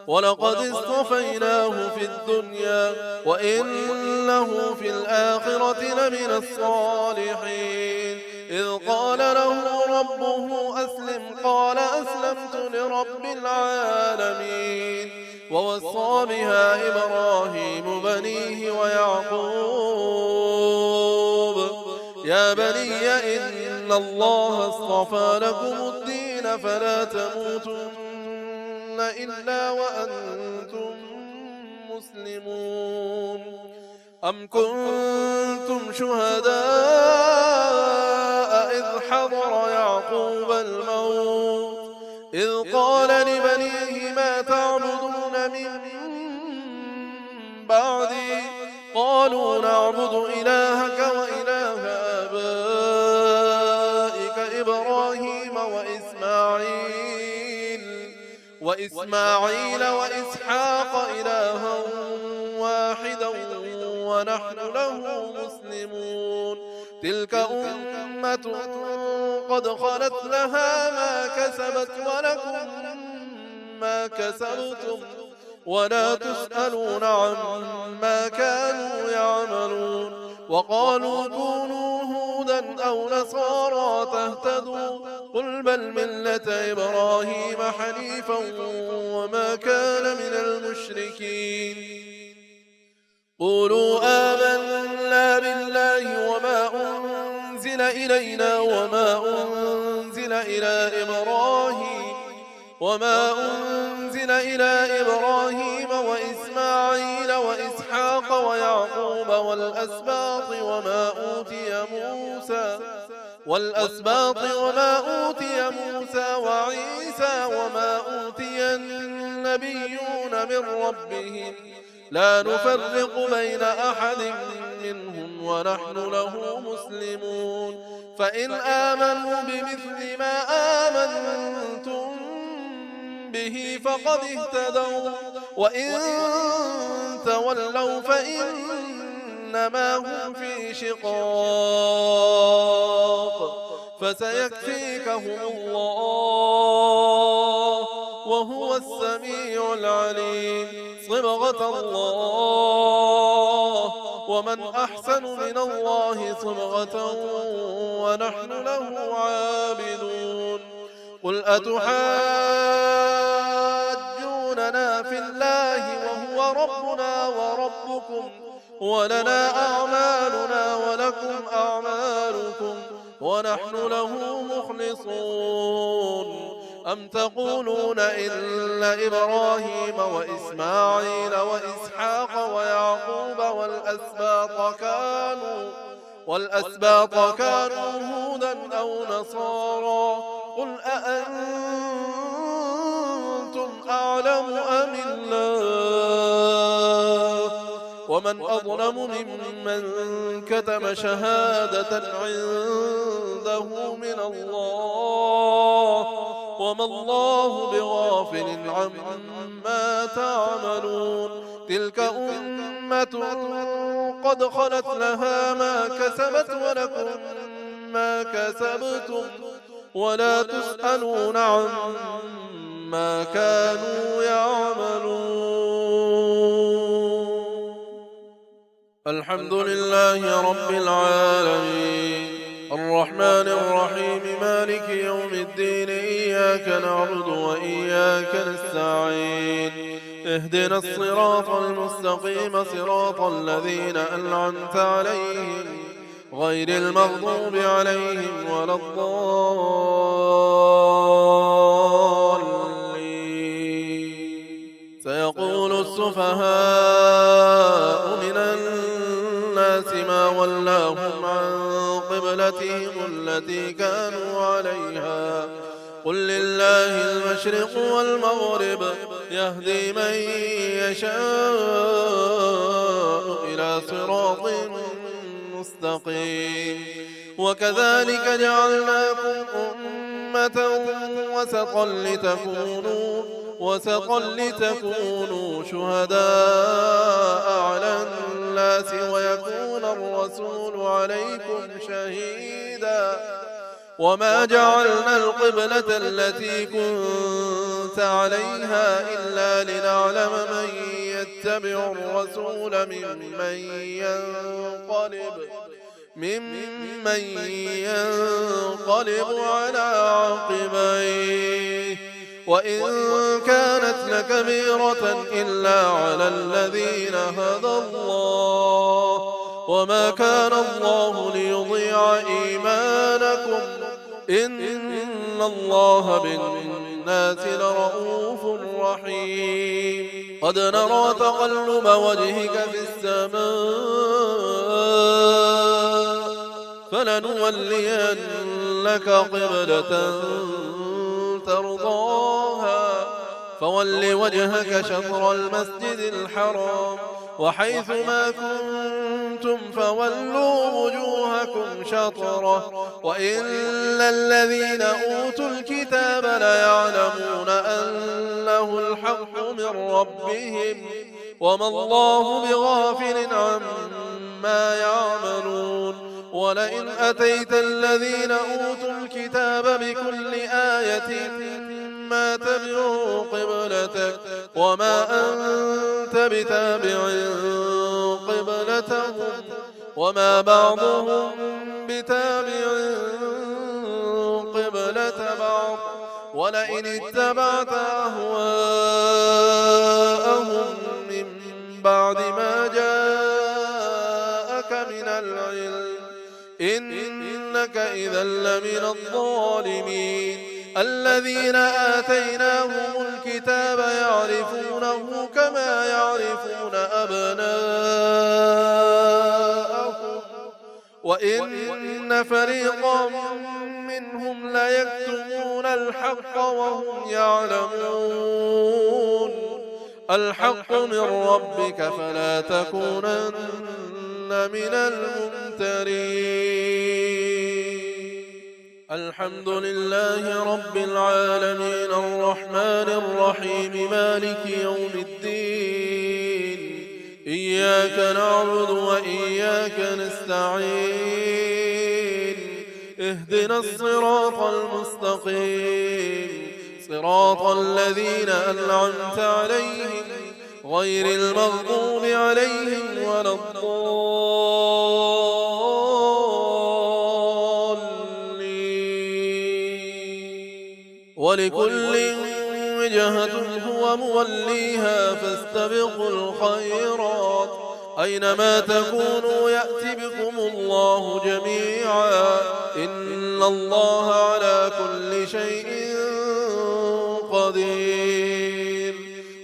ولقد اصطفيناه في الدنيا وإنه في الآخرة لمن الصالحين إذ قال له ربه أسلم قال أسلمت لرب العالمين ووصى بها إبراهيم بنيه ويعقوب يا بني إن الله اصطفى لكم الدين فلا تموتن إلا وأنتم مسلمون أم كنتم شهداء إذ حضر يعقوب الموت إذ قال لبنيه ما تعبدون من بعدي قالوا نعبد إلهك وإله آبائك إبراهيم وإسماعيل وإسحاق إلها واحدا ونحن له مسلمون تلك أمة قد خلت لها ما كسبت ولكم ما كسبتم ولا تسألون عما كانوا يعملون وقالوا كونوا هودا أو نصارى تهتدوا قل بل ملة إبراهيم حنيفا وما كان من المشركين قولوا آمنا بالله وما أنزل إلينا وما أنزل إلى إبراهيم وإسماعيل وإسحاق ويعقوب والأسباط وما أوتي موسى وعيسى وما أوتي النبيون من ربهم لا نفرق بين أحد منهم ونحن له مسلمون فإن آمنوا بمثل ما آمنتم به فقد اهتدوا وإن تولوا فإنما هم في شقاق فسيكفيكهم الله وهو السميع العليم صبغة الله ومن أحسن من الله صبغة ونحن له عابدون قل أتحاجوننا في الله وهو ربنا وربكم ولنا أعمالنا ولكم أعمالكم ونحن له مخلصون أم تقولون إن إبراهيم وإسماعيل وإسحاق ويعقوب والأسباط كانوا هودا أو نصارى قل أأنتم أعلم أم الله ومن أظلم ممن كتم شهادة عنده من الله وما الله بغافل عما تعملون تلك أمة قد خلت لها ما كسبت ولكم ما كسبتم ولا تسألون عما كانوا يعملون الحمد لله رب العالمين الرحمن الرحيم مالك يوم الدين إياك نعبد وإياك نستعين اهدنا الصراط المستقيم صراط الذين أنعمت عليهم غير المغضوب عليهم ولا الضالين سيقول السفهاء من الناس ما ولاهم عن قبلتهم التي كانوا عليها قل لله المشرق والمغرب يهدي من يشاء إلى صراط مستقيم وكذلك جعلناكم أمة وسطا لتكونوا شهداء على الناس ويكون الرسول عليكم شهيدا وما جعلنا القبلة التي كنت عليها إلا لنعلم من يتبع الرسول ممن ينقلب على عقبيه وإن كانت لكبيرة إلا على الذين هدى الله وما كان الله ليضيع إيمانكم إن الله بالناس لرؤوف رحيم قد نرى تقلب وجهك في السماء فلنولينك قبلة ترضاها فول وجهك شطر المسجد الحرام وحيث ما كنتم فولوا وجوهكم شطره وإن الذين أوتوا الكتاب ليعلمون أنه الحق من ربهم وما الله بغافل عما يعملون ولئن أتيت الذين أوتوا الكتاب بكل آية ما تبعوا قبلتك وما أنت بتابع قبلتهم وما بعضهم بتابع قبلة بعض ولئن اتبعت أهواءهم من بعد ما جاءك من العلم إنك إذا لمن الظالمين الذين آتيناهم الكتاب يعرفونه كما يعرفون أبناءهم وإن فريقا منهم ليكتمون الحق وهم يعلمون الحق من ربك فلا تكونن من الممترين الحمد لله رب العالمين الرحمن الرحيم مالك يوم الدين إياك نعبد وإياك نستعين اهدنا الصراط المستقيم صراط الذين أنعمت عليهم غير المغضوب عليهم ولا ولكل وجهة هو موليها فاستبقوا الخيرات أينما تكونوا يأتي بكم الله جميعا إن الله على كل شيء قدير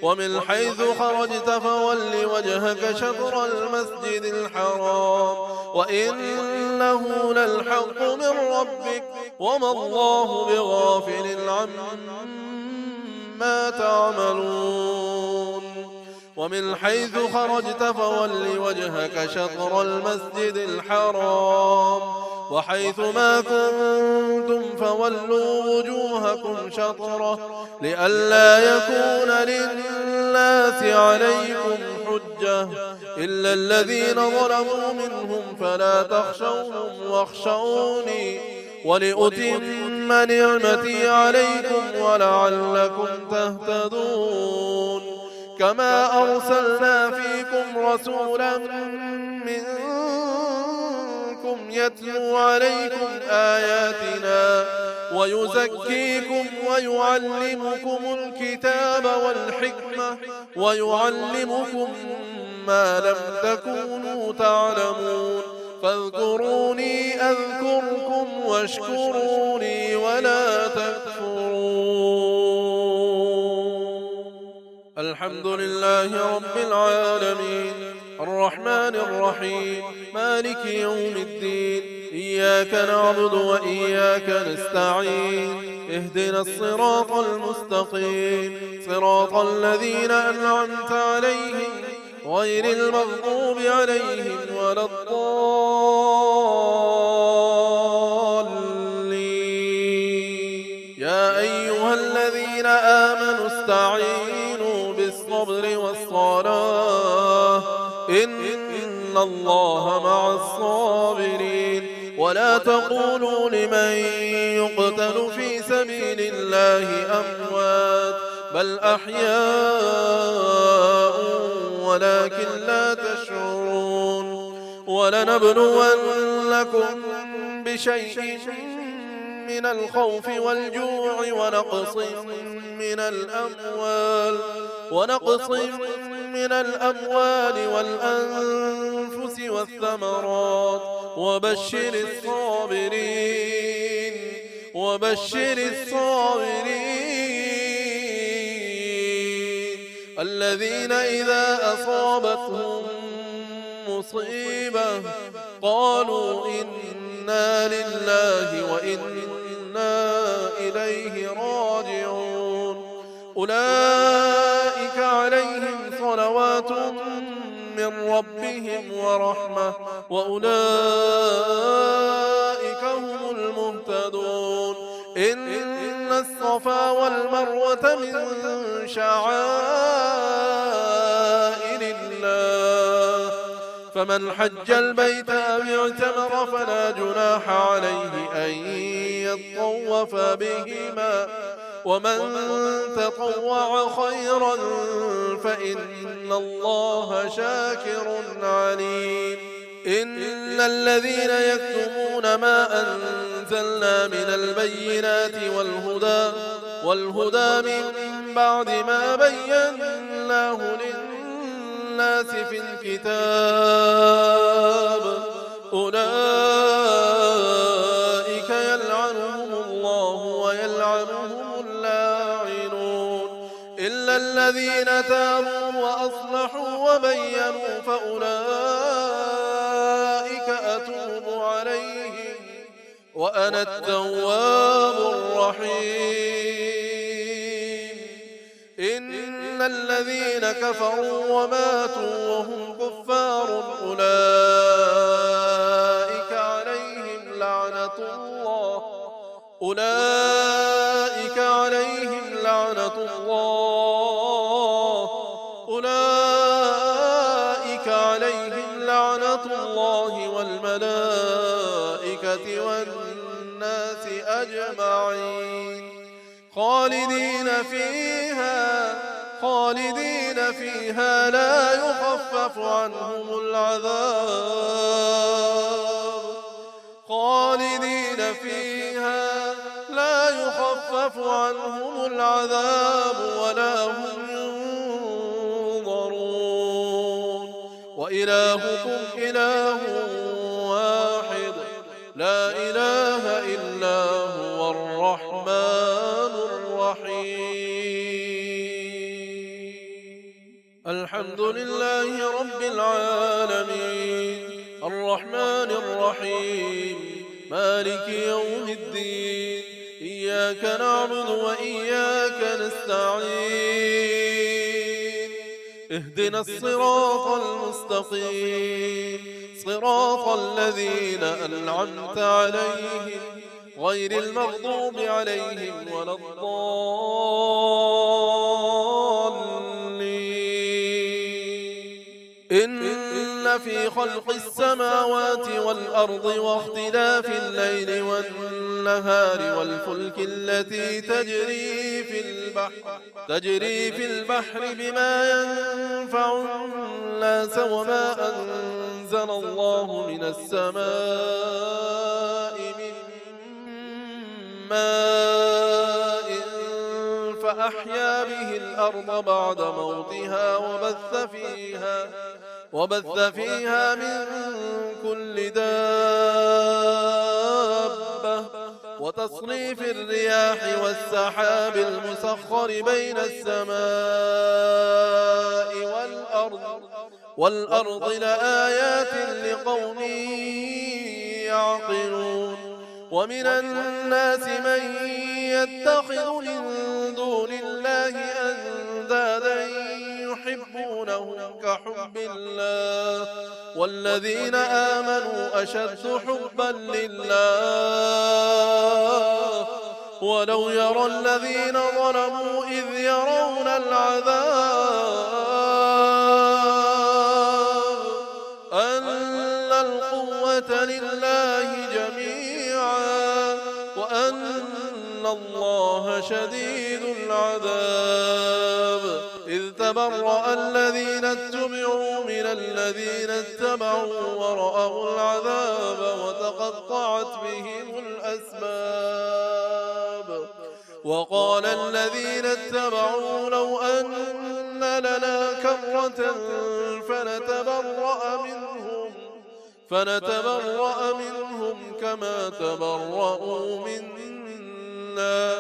ومن حيث خرجت فول وجهك شطر المسجد الحرام وإنه للحق من ربك وما الله بغافل عما تعملون ومن حيث خرجت فول وجهك شطر المسجد الحرام وحيث ما كنتم فولوا وجوهكم شطره لئلا يكون للناس عليكم حجة إلا الذين ظلموا منهم فلا تخشوهم واخشوني ولأتم نعمتي عليكم ولعلكم تهتدون كما أرسلنا فيكم رسولا منكم يتلو عليكم آياتنا ويزكيكم ويعلمكم الكتاب والحكمة ويعلمكم ما لم تكونوا تعلمون فاذكروني أذكركم واشكروني ولا تكفرون الحمد لله رب العالمين الرحمن الرحيم مالك يوم الدين إياك نعبد وإياك نستعين اهدنا الصراط المستقيم صراط الذين أنعمت عليهم غير المغضوب عليهم ولا الضالين يا أيها الذين آمنوا استعينوا بالصبر والصلاة إن الله مع الصابرين ولا تقولوا لمن يقتل في سبيل الله أموات بل أحياء ولكن لا تشعرون ولنبلونكم بشيء من الخوف والجوع ونقص من الأموال والأنفس والثمرات وبشر الصابرين الذين إذا أصابتهم مصيبة قالوا إنا لله وإنا إليه راجعون أولئك عليهم صلوات من ربهم ورحمة وأولئك هم المهتدون إن الصفا والمروة من شعائر الله فمن حج البيت أو اعتمر فلا جناح عليه أن يطوف بهما ومن تطوع خيرا فإن الله شاكر عليم إن الذين يكتمون ما أنزلنا من البينات والهدى من بعد ما بيناه للناس في الكتاب أولئك يلعنهم الله ويلعنهم اللاعنون إلا الذين تابوا وأصلحوا وبينوا فأولئك أتوب عليهم وأنا التواب الرحيم إن الذين كفروا وماتوا وهم كفار أولئك عليهم لعنة الله أولئك عليهم لعنة الله والملائكة والناس أجمعين خالدين فيها لا يخفف عنهم العذاب ولا هم ينظرون وإلهكم إله واحد لا إله إلا هو الرحمن الرحيم الحمد لله رب العالمين الرحمن الرحيم مالك يوم الدين إياك نعبد وإياك نستعين اهدنا الصراط المستقيم صراط الذين أنعمت عليهم غير المغضوب عليهم ولا الضالين إن في خلق السماوات والأرض واختلاف الليل والنهار والفلك التي تجري في البحر بما ينفع الناس وما أنزل الله من السماء من ماء فأحيا به الأرض بعد موتها وبث فيها من كل دابة وتصريف الرياح والسحاب المسخر بين السماء والأرض لآيات لقوم يعقلون ومن الناس من يتخذ من دون الله أندادا يحبونهم كحب الله والذين آمنوا أشد حبا لله ولو يرى الذين ظلموا إذ يرون العذاب أن القوة لله جميعا وأن الله شديد العذاب إذ تبرأ الذين اتبعوا من الذين اتبعوا ورأوا العذاب وتقطعت بهم الأسباب وقال الذين اتبعوا لو أن لنا كرة فنتبرأ منهم كما تبرأوا منا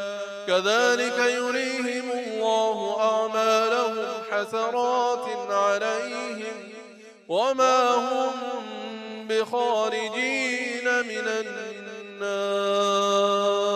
كذلك يريهم الله أعمالهم حسرات عليهم وما هم بخارجين من النار